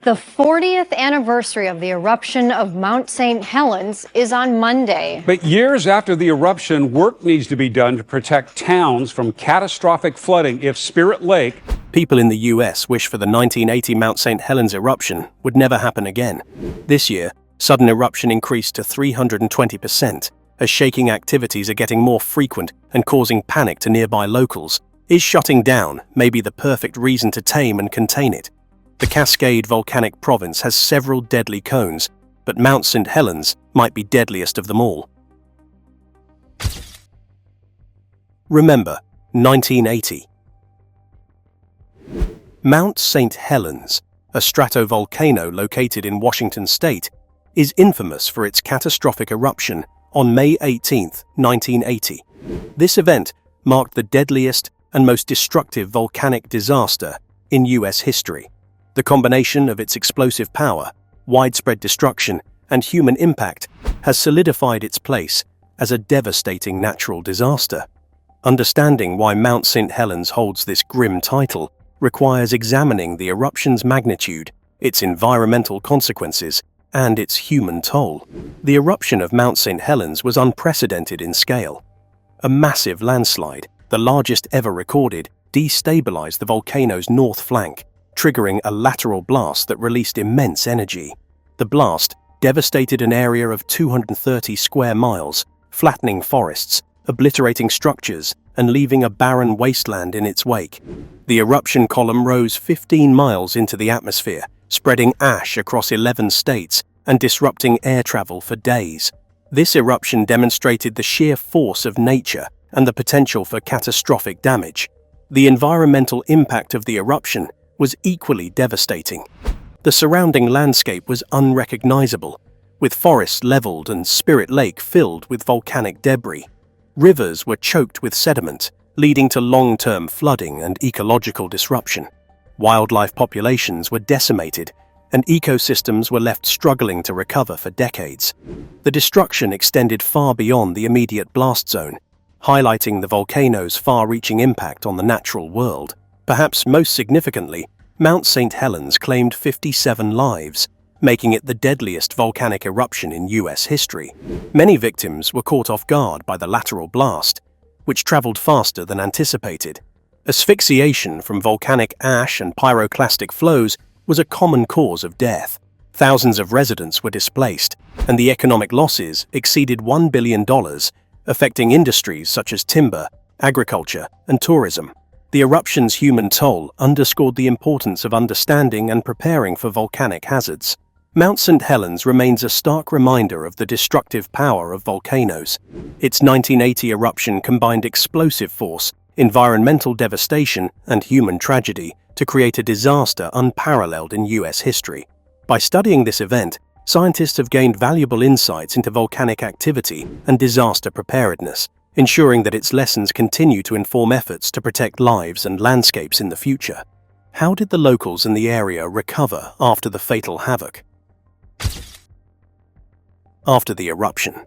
The 40th anniversary of the eruption of Mount St Helens is on Monday. But years after the eruption, work needs to be done to protect towns from catastrophic flooding if Spirit Lake... People in the US wish for the 1980 Mount St Helens eruption would never happen again. This year, sudden eruption increased to 320%, as shaking activities are getting more frequent and causing panic to nearby locals. Is shutting down maybe the perfect reason to tame and contain it? The Cascade volcanic province has several deadly cones, but Mount St Helens might be deadliest of them all. Remember, 1980. Mount St Helens, a stratovolcano located in Washington state, is infamous for its catastrophic eruption on May 18, 1980. This event marked the deadliest and most destructive volcanic disaster in US history. The combination of its explosive power, widespread destruction, and human impact has solidified its place as a devastating natural disaster. Understanding why Mount St Helens holds this grim title requires examining the eruption's magnitude, its environmental consequences, and its human toll. The eruption of Mount St Helens was unprecedented in scale. A massive landslide, the largest ever recorded, destabilized the volcano's north flank, triggering a lateral blast that released immense energy. The blast devastated an area of 230 square miles, flattening forests, obliterating structures, and leaving a barren wasteland in its wake. The eruption column rose 15 miles into the atmosphere, spreading ash across 11 states and disrupting air travel for days. This eruption demonstrated the sheer force of nature and the potential for catastrophic damage. The environmental impact of the eruption was equally devastating. The surrounding landscape was unrecognizable, with forests leveled and Spirit Lake filled with volcanic debris. Rivers were choked with sediment, leading to long-term flooding and ecological disruption. Wildlife populations were decimated, and ecosystems were left struggling to recover for decades. The destruction extended far beyond the immediate blast zone, highlighting the volcano's far-reaching impact on the natural world. Perhaps most significantly, Mount St Helens claimed 57 lives, making it the deadliest volcanic eruption in US history. Many victims were caught off guard by the lateral blast, which traveled faster than anticipated. Asphyxiation from volcanic ash and pyroclastic flows was a common cause of death. Thousands of residents were displaced, and the economic losses exceeded $1 billion, affecting industries such as timber, agriculture, and tourism. The eruption's human toll underscored the importance of understanding and preparing for volcanic hazards. Mount St Helens remains a stark reminder of the destructive power of volcanoes. Its 1980 eruption combined explosive force, environmental devastation, and human tragedy to create a disaster unparalleled in US history. By studying this event, scientists have gained valuable insights into volcanic activity and disaster preparedness, ensuring that its lessons continue to inform efforts to protect lives and landscapes in the future. How did the locals in the area recover after the fatal havoc? After the eruption.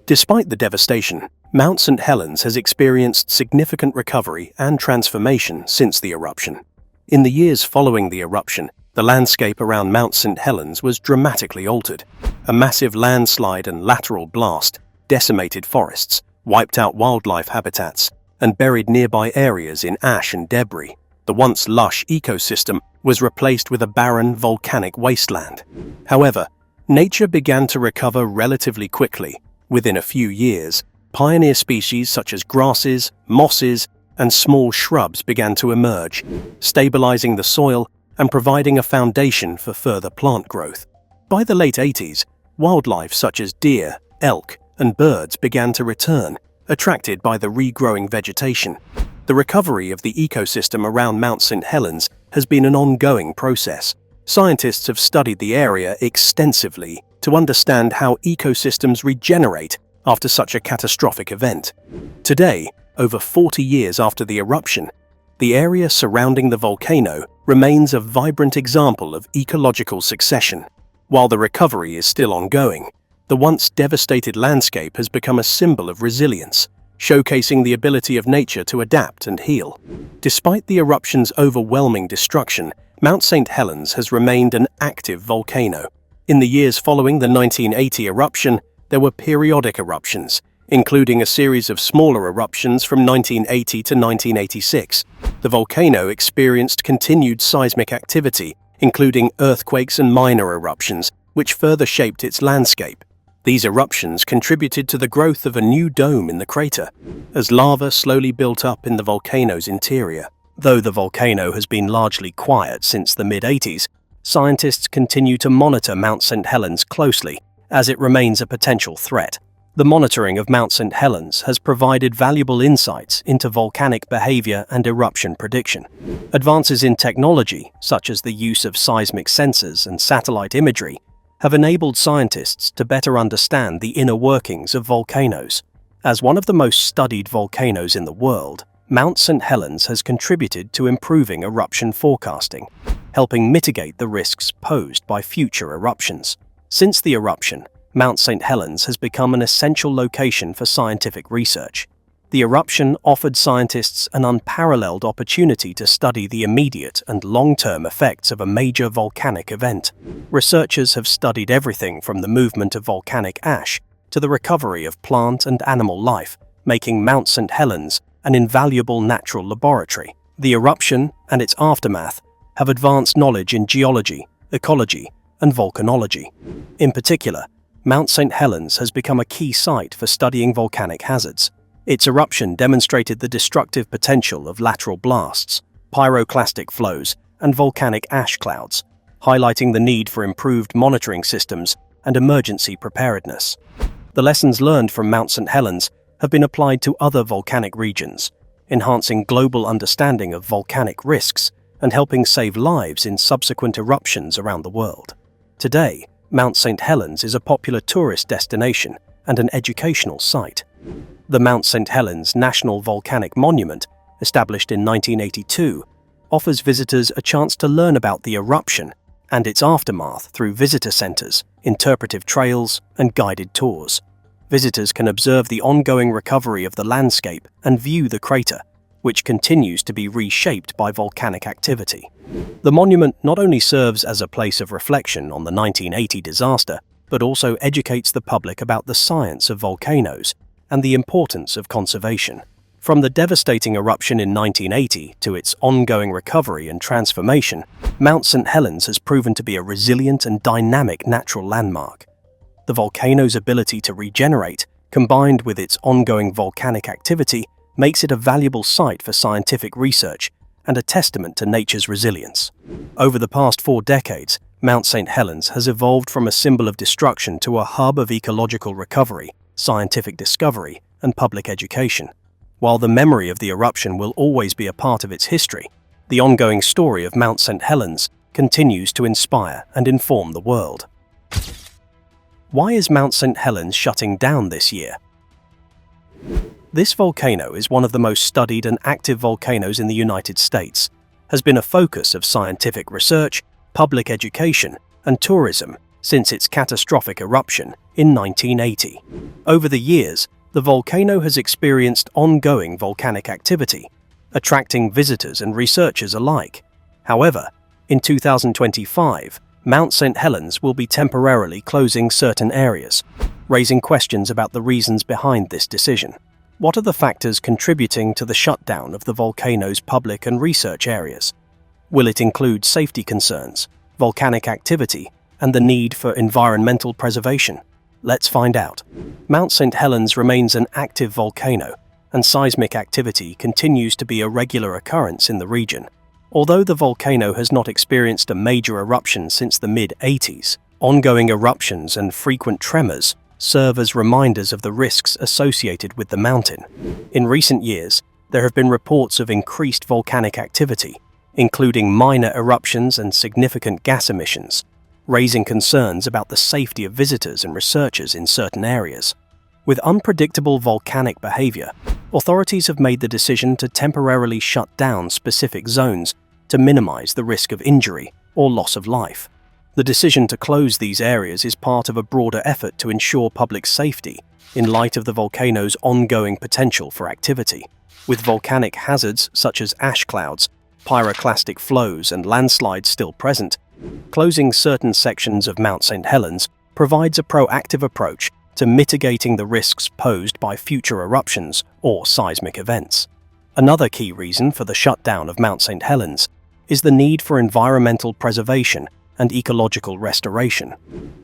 Despite the devastation, Mount St Helens has experienced significant recovery and transformation since the eruption. In the years following the eruption, the landscape around Mount St Helens was dramatically altered. A massive landslide and lateral blast decimated forests, wiped out wildlife habitats, and buried nearby areas in ash and debris. The once lush ecosystem was replaced with a barren volcanic wasteland. However, nature began to recover relatively quickly. Within a few years, pioneer species such as grasses, mosses, and small shrubs began to emerge, stabilizing the soil and providing a foundation for further plant growth. By the late 80s, wildlife such as deer, elk, and birds began to return, attracted by the regrowing vegetation. The recovery of the ecosystem around Mount St Helens has been an ongoing process. Scientists have studied the area extensively to understand how ecosystems regenerate after such a catastrophic event. Today, over 40 years after the eruption, the area surrounding the volcano remains a vibrant example of ecological succession. While the recovery is still ongoing, the once devastated landscape has become a symbol of resilience, showcasing the ability of nature to adapt and heal. Despite the eruption's overwhelming destruction, Mount St Helens has remained an active volcano. In the years following the 1980 eruption, there were periodic eruptions, including a series of smaller eruptions from 1980 to 1986. The volcano experienced continued seismic activity, including earthquakes and minor eruptions, which further shaped its landscape. These eruptions contributed to the growth of a new dome in the crater, as lava slowly built up in the volcano's interior. Though the volcano has been largely quiet since the mid-80s, scientists continue to monitor Mount St Helens closely, as it remains a potential threat. The monitoring of Mount St Helens has provided valuable insights into volcanic behavior and eruption prediction. Advances in technology, such as the use of seismic sensors and satellite imagery, have enabled scientists to better understand the inner workings of volcanoes. As one of the most studied volcanoes in the world, Mount St Helens has contributed to improving eruption forecasting, helping mitigate the risks posed by future eruptions. Since the eruption, Mount St Helens has become an essential location for scientific research. The eruption offered scientists an unparalleled opportunity to study the immediate and long-term effects of a major volcanic event. Researchers have studied everything from the movement of volcanic ash to the recovery of plant and animal life, making Mount St Helens an invaluable natural laboratory. The eruption and its aftermath have advanced knowledge in geology, ecology, and volcanology. In particular, Mount St Helens has become a key site for studying volcanic hazards. Its eruption demonstrated the destructive potential of lateral blasts, pyroclastic flows, and volcanic ash clouds, highlighting the need for improved monitoring systems and emergency preparedness. The lessons learned from Mount St Helens have been applied to other volcanic regions, enhancing global understanding of volcanic risks and helping save lives in subsequent eruptions around the world. Today, Mount St Helens is a popular tourist destination and an educational site. The Mount St Helens National Volcanic Monument, established in 1982, offers visitors a chance to learn about the eruption and its aftermath through visitor centers, interpretive trails, and guided tours. Visitors can observe the ongoing recovery of the landscape and view the crater, which continues to be reshaped by volcanic activity. The monument not only serves as a place of reflection on the 1980 disaster, but also educates the public about the science of volcanoes and the importance of conservation. From the devastating eruption in 1980 to its ongoing recovery and transformation, Mount St Helens has proven to be a resilient and dynamic natural landmark. The volcano's ability to regenerate, combined with its ongoing volcanic activity, makes it a valuable site for scientific research and a testament to nature's resilience. Over the past 4 decades, Mount St Helens has evolved from a symbol of destruction to a hub of ecological recovery, scientific discovery, and public education. While the memory of the eruption will always be a part of its history, the ongoing story of Mount St Helens continues to inspire and inform the world. Why is Mount St Helens shutting down this year? This volcano is one of the most studied and active volcanoes in the United States, has been a focus of scientific research, public education, and tourism since its catastrophic eruption in 1980. Over the years, the volcano has experienced ongoing volcanic activity, attracting visitors and researchers alike. However, in 2025, Mount St Helens will be temporarily closing certain areas, raising questions about the reasons behind this decision. What are the factors contributing to the shutdown of the volcano's public and research areas? Will it include safety concerns, volcanic activity, and the need for environmental preservation? Let's find out. Mount St Helens remains an active volcano, and seismic activity continues to be a regular occurrence in the region. Although the volcano has not experienced a major eruption since the mid-80s, ongoing eruptions and frequent tremors serve as reminders of the risks associated with the mountain. In recent years, there have been reports of increased volcanic activity, including minor eruptions and significant gas emissions, raising concerns about the safety of visitors and researchers in certain areas. With unpredictable volcanic behavior, authorities have made the decision to temporarily shut down specific zones to minimize the risk of injury or loss of life. The decision to close these areas is part of a broader effort to ensure public safety in light of the volcano's ongoing potential for activity. With volcanic hazards such as ash clouds pyroclastic flows and landslides still present, closing certain sections of Mount St Helens provides a proactive approach to mitigating the risks posed by future eruptions or seismic events. Another key reason for the shutdown of Mount St Helens is the need for environmental preservation and ecological restoration.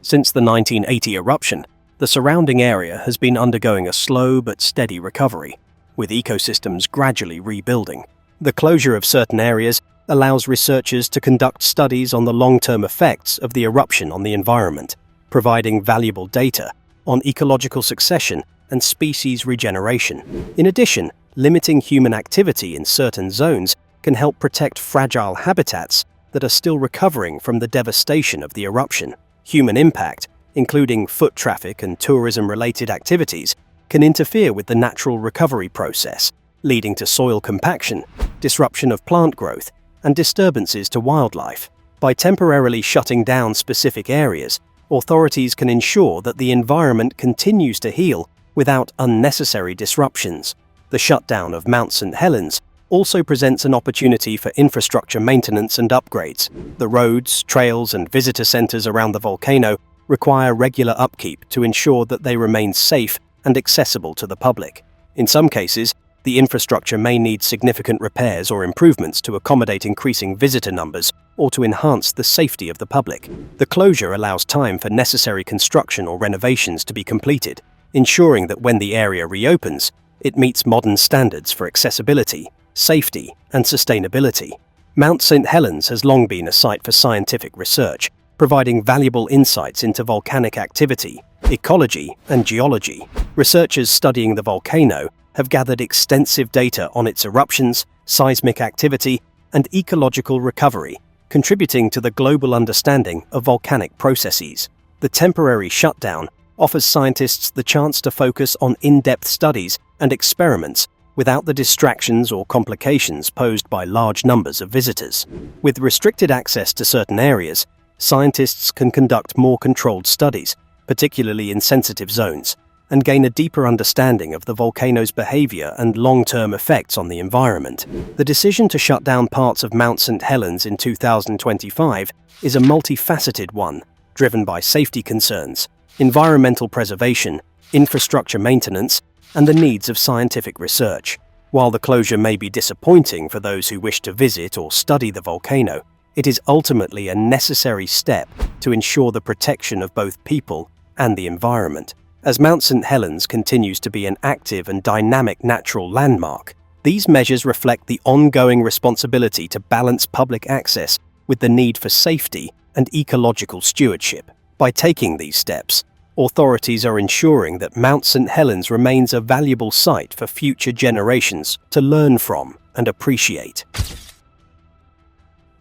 Since the 1980 eruption, the surrounding area has been undergoing a slow but steady recovery, with ecosystems gradually rebuilding. The closure of certain areas allows researchers to conduct studies on the long-term effects of the eruption on the environment, providing valuable data on ecological succession and species regeneration. In addition, limiting human activity in certain zones can help protect fragile habitats that are still recovering from the devastation of the eruption. Human impact, including foot traffic and tourism-related activities, can interfere with the natural recovery process, leading to soil compaction, disruption of plant growth, and disturbances to wildlife. By temporarily shutting down specific areas, authorities can ensure that the environment continues to heal without unnecessary disruptions. The shutdown of Mount St Helens also presents an opportunity for infrastructure maintenance and upgrades. The roads, trails, and visitor centers around the volcano require regular upkeep to ensure that they remain safe and accessible to the public. In some cases, the infrastructure may need significant repairs or improvements to accommodate increasing visitor numbers or to enhance the safety of the public. The closure allows time for necessary construction or renovations to be completed, ensuring that when the area reopens, it meets modern standards for accessibility, safety, and sustainability. Mount St Helens has long been a site for scientific research, providing valuable insights into volcanic activity, ecology, and geology. Researchers studying the volcano have gathered extensive data on its eruptions, seismic activity, and ecological recovery, contributing to the global understanding of volcanic processes. The temporary shutdown offers scientists the chance to focus on in-depth studies and experiments without the distractions or complications posed by large numbers of visitors. With restricted access to certain areas, scientists can conduct more controlled studies, particularly in sensitive zones, and gain a deeper understanding of the volcano's behavior and long-term effects on the environment. The decision to shut down parts of Mount St Helens in 2025 is a multifaceted one, driven by safety concerns, environmental preservation, infrastructure maintenance, and the needs of scientific research. While the closure may be disappointing for those who wish to visit or study the volcano, it is ultimately a necessary step to ensure the protection of both people and the environment. As Mount St Helens continues to be an active and dynamic natural landmark, these measures reflect the ongoing responsibility to balance public access with the need for safety and ecological stewardship. By taking these steps, authorities are ensuring that Mount St Helens remains a valuable site for future generations to learn from and appreciate.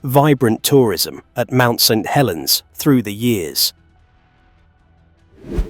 Vibrant tourism at Mount St Helens through the years.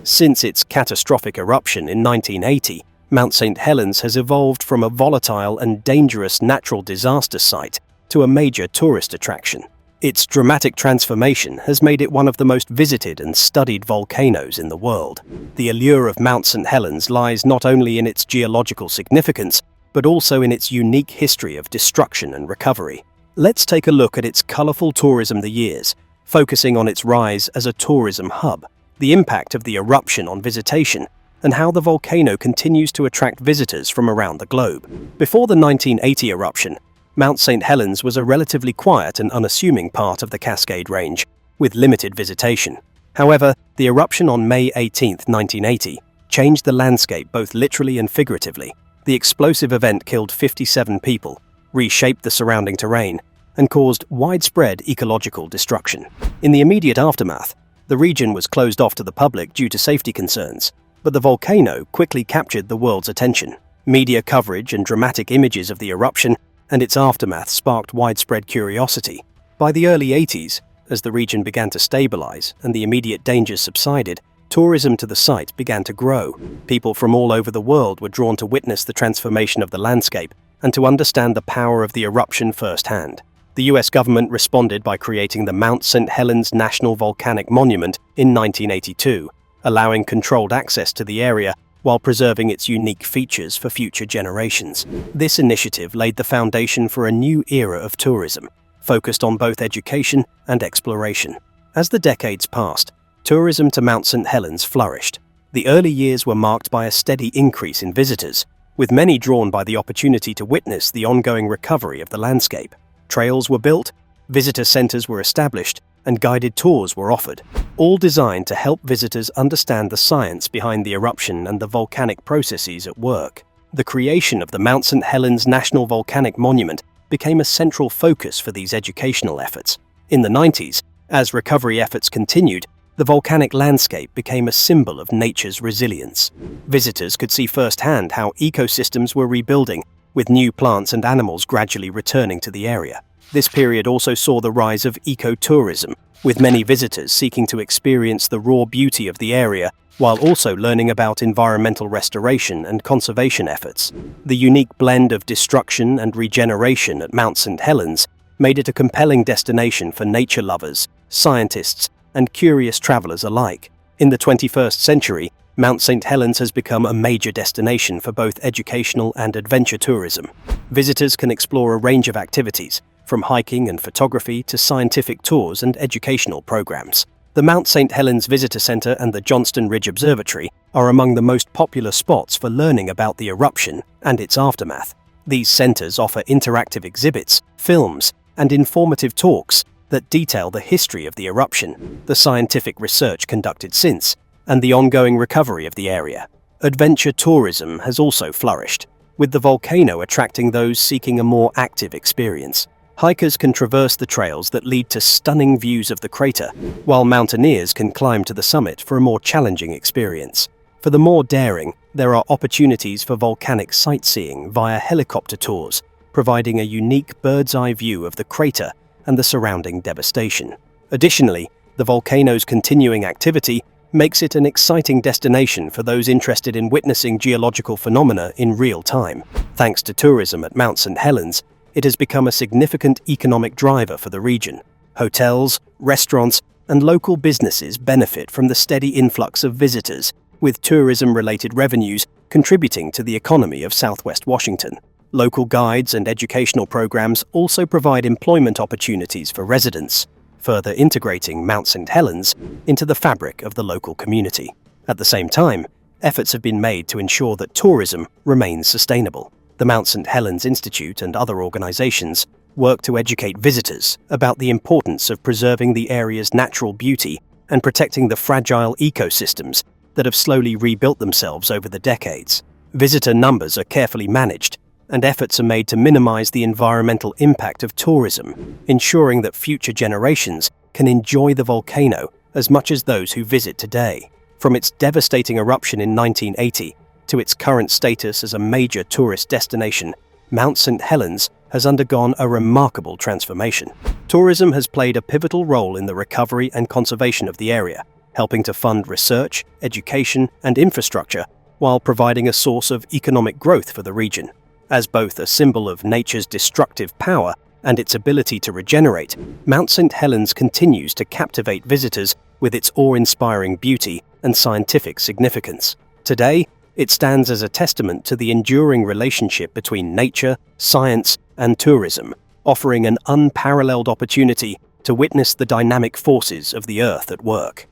Since its catastrophic eruption in 1980, Mount St Helens has evolved from a volatile and dangerous natural disaster site to a major tourist attraction. Its dramatic transformation has made it one of the most visited and studied volcanoes in the world. The allure of Mount St Helens lies not only in its geological significance, but also in its unique history of destruction and recovery. Let's take a look at its colorful tourism the years, focusing on its rise as a tourism hub, the impact of the eruption on visitation, and how the volcano continues to attract visitors from around the globe. Before the 1980 eruption, Mount St Helens was a relatively quiet and unassuming part of the Cascade Range, with limited visitation. However, the eruption on May 18, 1980, changed the landscape both literally and figuratively. The explosive event killed 57 people, reshaped the surrounding terrain, and caused widespread ecological destruction. In the immediate aftermath, the region was closed off to the public due to safety concerns, but the volcano quickly captured the world's attention. Media coverage and dramatic images of the eruption and its aftermath sparked widespread curiosity. By the early 80s, as the region began to stabilize and the immediate dangers subsided, tourism to the site began to grow. People from all over the world were drawn to witness the transformation of the landscape and to understand the power of the eruption firsthand. The US government responded by creating the Mount St Helens National Volcanic Monument in 1982, allowing controlled access to the area while preserving its unique features for future generations. This initiative laid the foundation for a new era of tourism, focused on both education and exploration. As the decades passed, tourism to Mount St Helens flourished. The early years were marked by a steady increase in visitors, with many drawn by the opportunity to witness the ongoing recovery of the landscape. Trails were built, visitor centers were established, and guided tours were offered, all designed to help visitors understand the science behind the eruption and the volcanic processes at work. The creation of the Mount St Helens National Volcanic Monument became a central focus for these educational efforts. In the 90s, as recovery efforts continued, the volcanic landscape became a symbol of nature's resilience. Visitors could see firsthand how ecosystems were rebuilding, with new plants and animals gradually returning to the area. This period also saw the rise of ecotourism, with many visitors seeking to experience the raw beauty of the area while also learning about environmental restoration and conservation efforts. The unique blend of destruction and regeneration at Mount St Helens made it a compelling destination for nature lovers, scientists, and curious travelers alike. In the 21st century, Mount St Helens has become a major destination for both educational and adventure tourism. Visitors can explore a range of activities, from hiking and photography to scientific tours and educational programs. The Mount St Helens Visitor Center and the Johnston Ridge Observatory are among the most popular spots for learning about the eruption and its aftermath. These centers offer interactive exhibits, films, and informative talks that detail the history of the eruption, the scientific research conducted since, and the ongoing recovery of the area. Adventure tourism has also flourished, with the volcano attracting those seeking a more active experience. Hikers can traverse the trails that lead to stunning views of the crater, while mountaineers can climb to the summit for a more challenging experience. For the more daring, there are opportunities for volcanic sightseeing via helicopter tours, providing a unique bird's-eye view of the crater and the surrounding devastation. Additionally, the volcano's continuing activity makes it an exciting destination for those interested in witnessing geological phenomena in real time. Thanks to tourism at Mount St Helens, it has become a significant economic driver for the region. Hotels, restaurants, and local businesses benefit from the steady influx of visitors, with tourism-related revenues contributing to the economy of Southwest Washington. Local guides and educational programs also provide employment opportunities for residents, further integrating Mount St Helens into the fabric of the local community. At the same time, efforts have been made to ensure that tourism remains sustainable. The Mount St Helens Institute and other organizations work to educate visitors about the importance of preserving the area's natural beauty and protecting the fragile ecosystems that have slowly rebuilt themselves over the decades. Visitor numbers are carefully managed, and efforts are made to minimize the environmental impact of tourism, ensuring that future generations can enjoy the volcano as much as those who visit today. From its devastating eruption in 1980 to its current status as a major tourist destination, Mount St Helens has undergone a remarkable transformation. Tourism has played a pivotal role in the recovery and conservation of the area, helping to fund research, education, and infrastructure, while providing a source of economic growth for the region. As both a symbol of nature's destructive power and its ability to regenerate, Mount St Helens continues to captivate visitors with its awe-inspiring beauty and scientific significance. Today, it stands as a testament to the enduring relationship between nature, science, and tourism, offering an unparalleled opportunity to witness the dynamic forces of the Earth at work.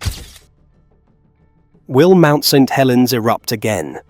Will Mount St Helens erupt again?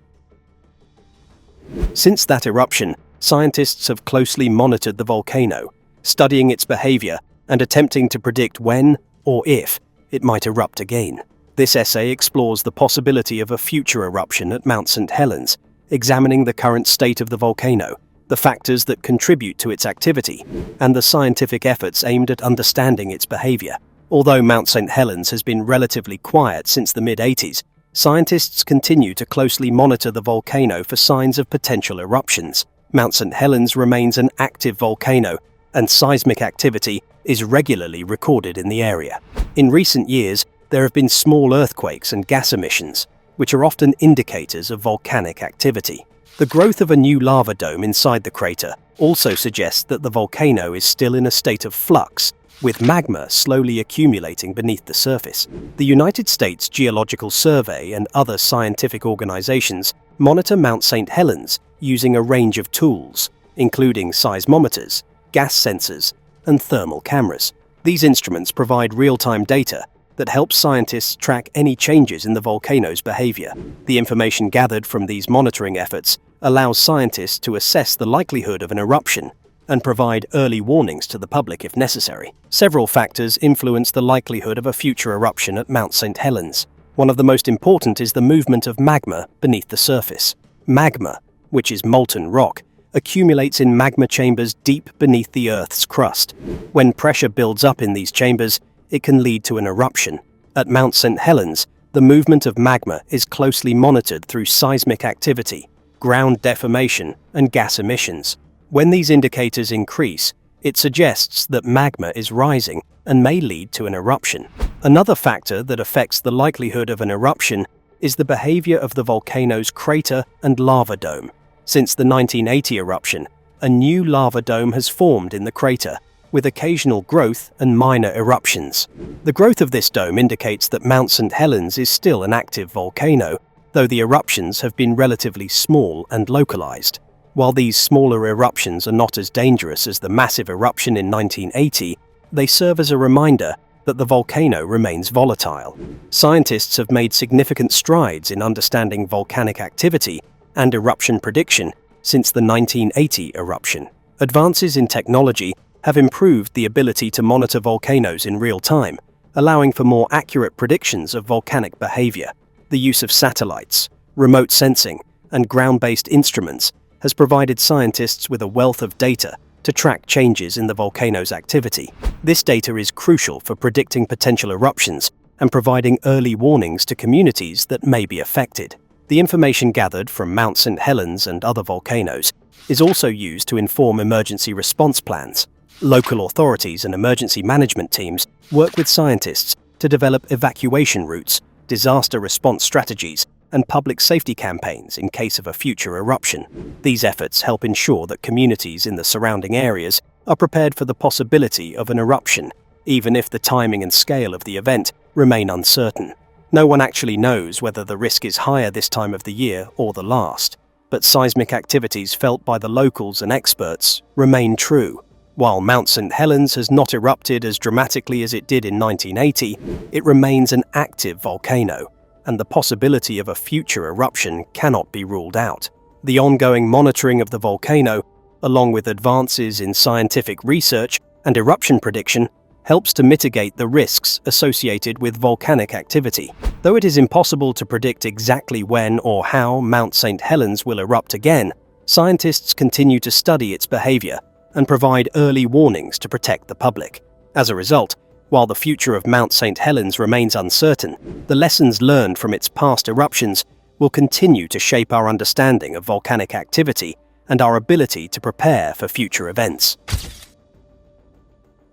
Since that eruption, scientists have closely monitored the volcano, studying its behavior and attempting to predict when, or if, it might erupt again. This essay explores the possibility of a future eruption at Mount St Helens, examining the current state of the volcano, the factors that contribute to its activity, and the scientific efforts aimed at understanding its behavior. Although Mount St Helens has been relatively quiet since the mid-80s, scientists continue to closely monitor the volcano for signs of potential eruptions. Mount St Helens remains an active volcano, and seismic activity is regularly recorded in the area. In recent years, there have been small earthquakes and gas emissions, which are often indicators of volcanic activity. The growth of a new lava dome inside the crater also suggests that the volcano is still in a state of flux, with magma slowly accumulating beneath the surface. The United States Geological Survey and other scientific organizations monitor Mount St Helens using a range of tools, including seismometers, gas sensors, and thermal cameras. These instruments provide real-time data that helps scientists track any changes in the volcano's behavior. The information gathered from these monitoring efforts allows scientists to assess the likelihood of an eruption and provide early warnings to the public if necessary. Several factors influence the likelihood of a future eruption at Mount St Helens. One of the most important is the movement of magma beneath the surface. Magma, which is molten rock, accumulates in magma chambers deep beneath the Earth's crust. When pressure builds up in these chambers, it can lead to an eruption. At Mount St Helens, the movement of magma is closely monitored through seismic activity, ground deformation, and gas emissions. When these indicators increase, it suggests that magma is rising and may lead to an eruption. Another factor that affects the likelihood of an eruption is the behavior of the volcano's crater and lava dome. Since the 1980 eruption, a new lava dome has formed in the crater, with occasional growth and minor eruptions. The growth of this dome indicates that Mount St Helens is still an active volcano, though the eruptions have been relatively small and localized. While these smaller eruptions are not as dangerous as the massive eruption in 1980, they serve as a reminder that the volcano remains volatile. Scientists have made significant strides in understanding volcanic activity and eruption prediction since the 1980 eruption. Advances in technology have improved the ability to monitor volcanoes in real time, allowing for more accurate predictions of volcanic behavior. The use of satellites, remote sensing, and ground-based instruments has provided scientists with a wealth of data to track changes in the volcano's activity. This data is crucial for predicting potential eruptions and providing early warnings to communities that may be affected. The information gathered from Mount St Helens and other volcanoes is also used to inform emergency response plans. Local authorities and emergency management teams work with scientists to develop evacuation routes, disaster response strategies, and public safety campaigns in case of a future eruption. These efforts help ensure that communities in the surrounding areas are prepared for the possibility of an eruption, even if the timing and scale of the event remain uncertain. No one actually knows whether the risk is higher this time of the year or the last, but seismic activities felt by the locals and experts remain true. While Mount St Helens has not erupted as dramatically as it did in 1980, it remains an active volcano, and the possibility of a future eruption cannot be ruled out. The ongoing monitoring of the volcano, along with advances in scientific research and eruption prediction, helps to mitigate the risks associated with volcanic activity. Though it is impossible to predict exactly when or how Mount St Helens will erupt again, scientists continue to study its behavior and provide early warnings to protect the public. As a result, while the future of Mount St Helens remains uncertain, the lessons learned from its past eruptions will continue to shape our understanding of volcanic activity and our ability to prepare for future events.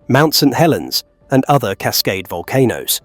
Mount St Helens and other Cascade volcanoes.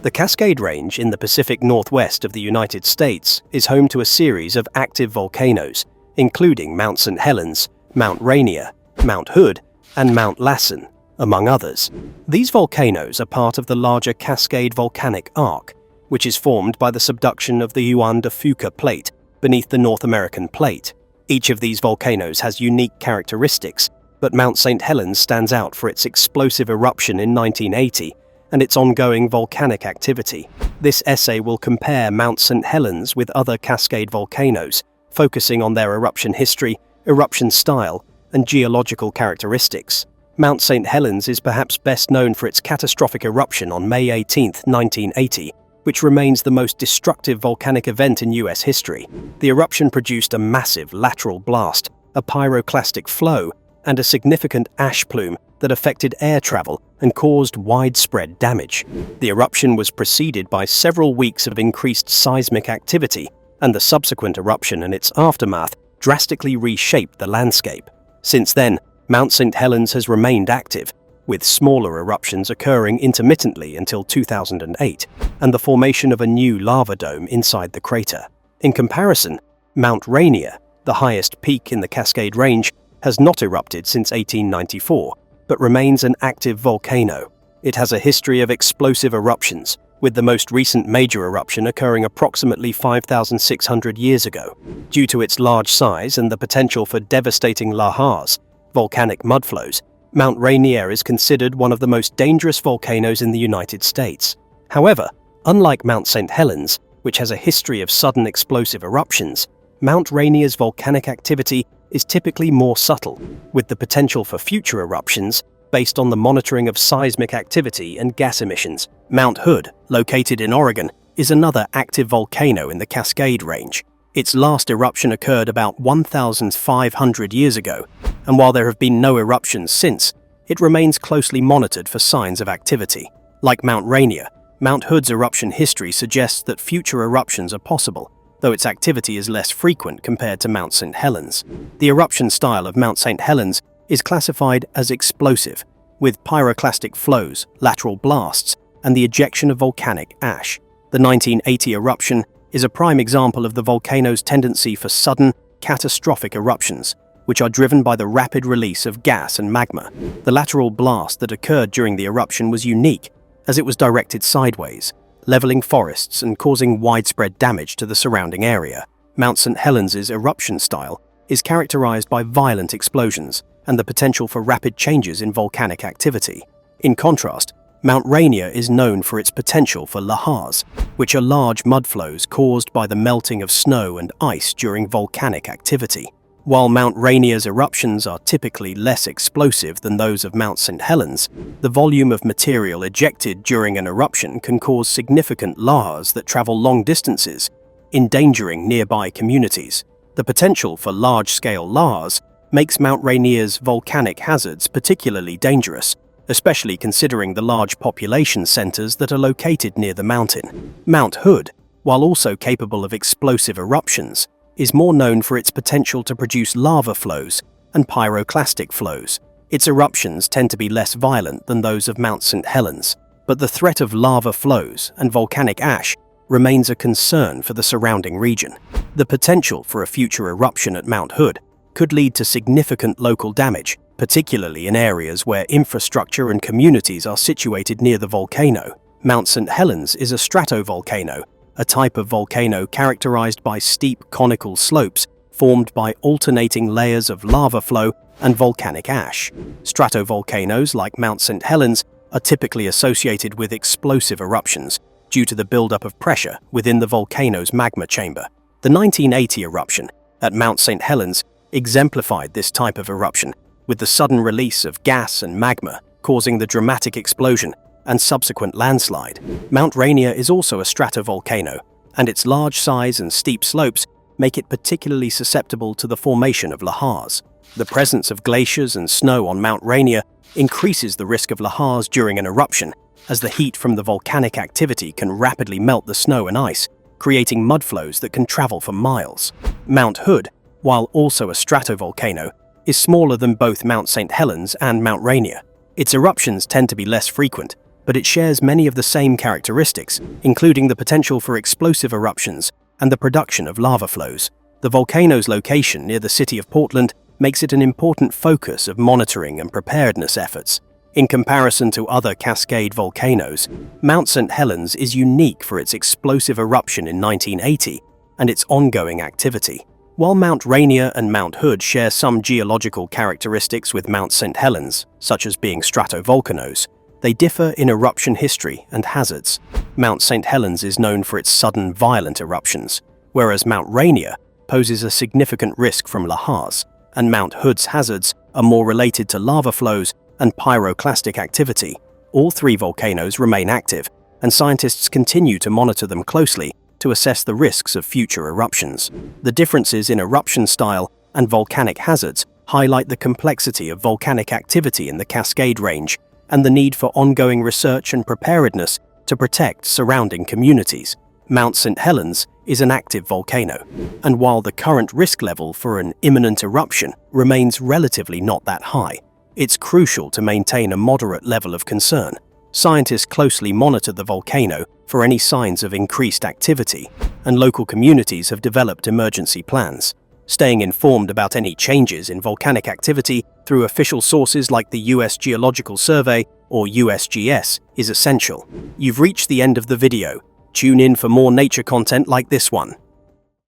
The Cascade Range in the Pacific Northwest of the United States is home to a series of active volcanoes, including Mount St Helens, Mount Rainier, Mount Hood, and Mount Lassen, among others. These volcanoes are part of the larger Cascade volcanic arc, which is formed by the subduction of the Juan de Fuca plate beneath the North American plate. Each of these volcanoes has unique characteristics, but Mount St Helens stands out for its explosive eruption in 1980 and its ongoing volcanic activity. This essay will compare Mount St Helens with other Cascade volcanoes, focusing on their eruption history, eruption style, and geological characteristics. Mount St Helens is perhaps best known for its catastrophic eruption on May 18, 1980, which remains the most destructive volcanic event in US history. The eruption produced a massive lateral blast, a pyroclastic flow, and a significant ash plume that affected air travel and caused widespread damage. The eruption was preceded by several weeks of increased seismic activity, and the subsequent eruption and its aftermath drastically reshaped the landscape. Since then, Mount St Helens has remained active, with smaller eruptions occurring intermittently until 2008, and the formation of a new lava dome inside the crater. In comparison, Mount Rainier, the highest peak in the Cascade Range, has not erupted since 1894, but remains an active volcano. It has a history of explosive eruptions, with the most recent major eruption occurring approximately 5,600 years ago. Due to its large size and the potential for devastating lahars, volcanic mudflows, Mount Rainier is considered one of the most dangerous volcanoes in the United States. However, unlike Mount St Helens, which has a history of sudden explosive eruptions, Mount Rainier's volcanic activity is typically more subtle, with the potential for future eruptions based on the monitoring of seismic activity and gas emissions. Mount Hood, located in Oregon, is another active volcano in the Cascade Range. Its last eruption occurred about 1,500 years ago, and while there have been no eruptions since, it remains closely monitored for signs of activity. Like Mount Rainier, Mount Hood's eruption history suggests that future eruptions are possible, though its activity is less frequent compared to Mount St Helens. The eruption style of Mount St Helens is classified as explosive, with pyroclastic flows, lateral blasts, and the ejection of volcanic ash. The 1980 eruption is a prime example of the volcano's tendency for sudden, catastrophic eruptions, which are driven by the rapid release of gas and magma. The lateral blast that occurred during the eruption was unique, as it was directed sideways, leveling forests and causing widespread damage to the surrounding area. Mount St Helens's eruption style is characterized by violent explosions and the potential for rapid changes in volcanic activity. In contrast, Mount Rainier is known for its potential for lahars, which are large mudflows caused by the melting of snow and ice during volcanic activity. While Mount Rainier's eruptions are typically less explosive than those of Mount St Helens, the volume of material ejected during an eruption can cause significant lahars that travel long distances, endangering nearby communities. The potential for large-scale lahars makes Mount Rainier's volcanic hazards particularly dangerous, especially considering the large population centers that are located near the mountain. Mount Hood, while also capable of explosive eruptions, is more known for its potential to produce lava flows and pyroclastic flows. Its eruptions tend to be less violent than those of Mount St Helens, but the threat of lava flows and volcanic ash remains a concern for the surrounding region. The potential for a future eruption at Mount Hood could lead to significant local damage, particularly in areas where infrastructure and communities are situated near the volcano. Mount St Helens is a stratovolcano, a type of volcano characterized by steep conical slopes formed by alternating layers of lava flow and volcanic ash. Stratovolcanoes like Mount St Helens are typically associated with explosive eruptions due to the buildup of pressure within the volcano's magma chamber. The 1980 eruption at Mount St Helens exemplified this type of eruption, with the sudden release of gas and magma causing the dramatic explosion and subsequent landslide. Mount Rainier is also a stratovolcano, and its large size and steep slopes make it particularly susceptible to the formation of lahars. The presence of glaciers and snow on Mount Rainier increases the risk of lahars during an eruption, as the heat from the volcanic activity can rapidly melt the snow and ice, creating mudflows that can travel for miles. Mount Hood, while also a stratovolcano, is smaller than both Mount St Helens and Mount Rainier. Its eruptions tend to be less frequent, but it shares many of the same characteristics, including the potential for explosive eruptions and the production of lava flows. The volcano's location near the city of Portland makes it an important focus of monitoring and preparedness efforts. In comparison to other Cascade volcanoes, Mount St Helens is unique for its explosive eruption in 1980 and its ongoing activity. While Mount Rainier and Mount Hood share some geological characteristics with Mount St Helens, such as being stratovolcanoes, they differ in eruption history and hazards. Mount St Helens is known for its sudden, violent eruptions, whereas Mount Rainier poses a significant risk from lahars, and Mount Hood's hazards are more related to lava flows and pyroclastic activity. All three volcanoes remain active, and scientists continue to monitor them closely to assess the risks of future eruptions. The differences in eruption style and volcanic hazards highlight the complexity of volcanic activity in the Cascade Range and the need for ongoing research and preparedness to protect surrounding communities. Mount St Helens is an active volcano, and while the current risk level for an imminent eruption remains relatively not that high, it's crucial to maintain a moderate level of concern. Scientists closely monitor the volcano for any signs of increased activity, and local communities have developed emergency plans. Staying informed about any changes in volcanic activity through official sources like the US Geological Survey or USGS is essential. You've reached the end of the video. Tune in for more nature content like this one.